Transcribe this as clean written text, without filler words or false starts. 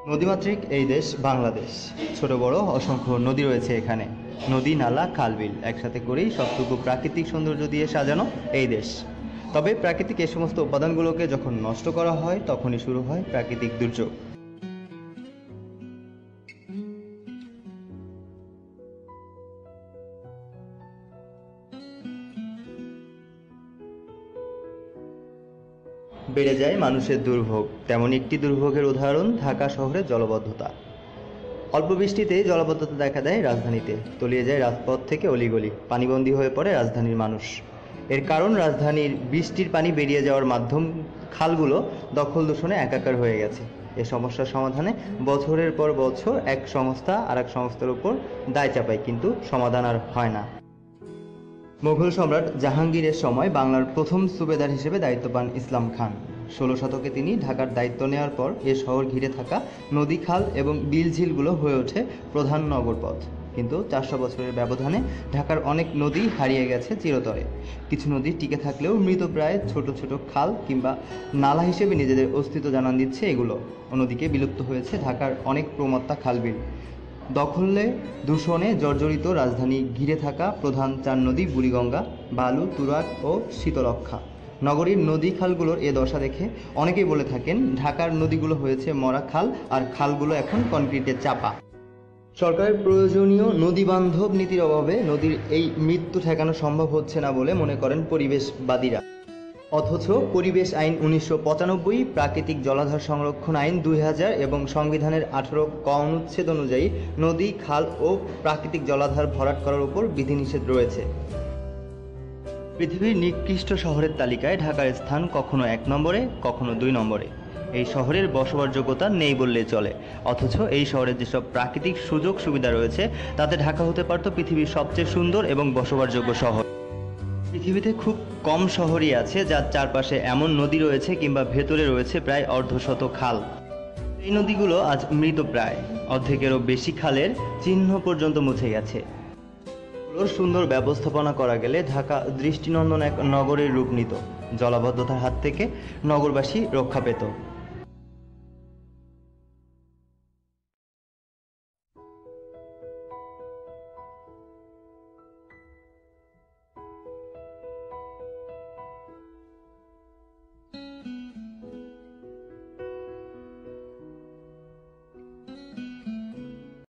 নদীমাতৃক এই দেশ বাংলাদেশ। ছোট বড় অসংখ্য নদী রয়েছে এখানে। নদী, নালা, খাল-বিল একসাথে করেই সবটুকু প্রাকৃতিক সৌন্দর্য দিয়ে সাজানো এই দেশ। তবে প্রাকৃতিক এই সমস্ত উপাদানগুলোকে যখন নষ্ট করা হয় তখনই শুরু হয় প্রাকৃতিক দুর্যোগ। বেড়ে যায় মানুষের দুর্ভোগ। তেমন একটি দুর্ভোগের উদাহরণ ঢাকা শহরের জলাবদ্ধতা। অল্প বৃষ্টিতেই জলাবদ্ধতা দেখা দেয় রাজধানীতে। তলিয়ে যায় রাজপথ থেকে অলিগলি, পানিবন্দী হয়ে পড়ে রাজধানীর মানুষ। এর কারণ রাজধানীর বৃষ্টির পানি বেরিয়ে যাওয়ার মাধ্যম খালগুলো দখল দূষণে একাকার হয়ে গেছে। এ সমস্যার সমাধানে বছরের পর বছর এক সংস্থা আর এক সংস্থার উপর দায় চাপায়, কিন্তু সমাধান আর হয় না। মুঘল সম্রাট জাহাঙ্গীরের সময় বাংলার প্রথম সুবেদার হিসেবে দায়িত্ব পান ইসলাম খান। ১৬ শতকে তিনি ঢাকার দায়িত্ব নেওয়ার পর এ শহর ঘিরে থাকা নদী, খাল এবং বিল-ঝিলগুলো হয়ে ওঠে প্রধান নগরপথ। কিন্তু ৪০০ বছরের ব্যবধানে ঢাকার অনেক নদী হারিয়ে গেছে চিরতরে। কিছু নদী টিকে থাকলেও মৃতপ্রায় ছোট ছোট খাল কিংবা নালা হিসেবে নিজেদের অস্তিত্ব জানান দিচ্ছে এগুলো। অন্যদিকে বিলুপ্ত হয়েছে ঢাকার অনেক প্রমত্তা খাল-বিল। দখলে দূষণে জর্জরিত রাজধানী ঘিরে থাকা প্রধান ৪ নদী বুড়িগঙ্গা, বালু, তুরাগ ও শীতলক্ষ্যা। নগরীর নদী খালগুলোর এ দশা দেখে অনেকেই বলে থাকেন ঢাকার নদীগুলো হয়েছে মরা খাল, আর খালগুলো এখন কনক্রিটের চাপা। সরকারের প্রয়োজনীয় নদী বান্ধব নীতির অভাবে নদীর এই মৃত্যু ঠেকানো সম্ভব হচ্ছে না বলে মনে করেন পরিবেশবাদীরা। অথচ পরিবেশ আইন ১৯৯৫, প্রাকৃতিক জলাধার সংরক্ষণ আইন ২০০০ এবং সংবিধানের ১৮ ক অনুচ্ছেদ অনুযায়ী নদী, খাল ও প্রাকৃতিক জলাধার ভরাট করার উপর বিধিনিষেধ রয়েছে। পৃথিবীর নিকৃষ্ট শহরের তালিকায় ঢাকার স্থান কখনো ১ নম্বরে, কখনো ২ নম্বরে। এই শহরের বসবাসযোগ্যতা নেই বললেই চলে। অথচ এই শহরের যেসব প্রাকৃতিক সুযোগ সুবিধা রয়েছে তাতে ঢাকা হতে পারত পৃথিবীর সবচেয়ে সুন্দর এবং বসবাসযোগ্য শহর। পৃথিবীতে খুব কম শহরই আছে যার চারপাশে এমন নদী রয়েছে কিংবা ভেতরে রয়েছে প্রায় অর্ধশত খাল। এই নদীগুলো আজ মৃতপ্রায়। অর্ধেকেরও বেশি খালের চিহ্ন পর্যন্ত মুছে গেছে। এগুলোর সুন্দর ব্যবস্থাপনা করা গেলে ঢাকা দৃষ্টিনন্দন এক নগরের রূপ নিত। জলাবদ্ধতার হাত থেকে নগরবাসী রক্ষা পেত।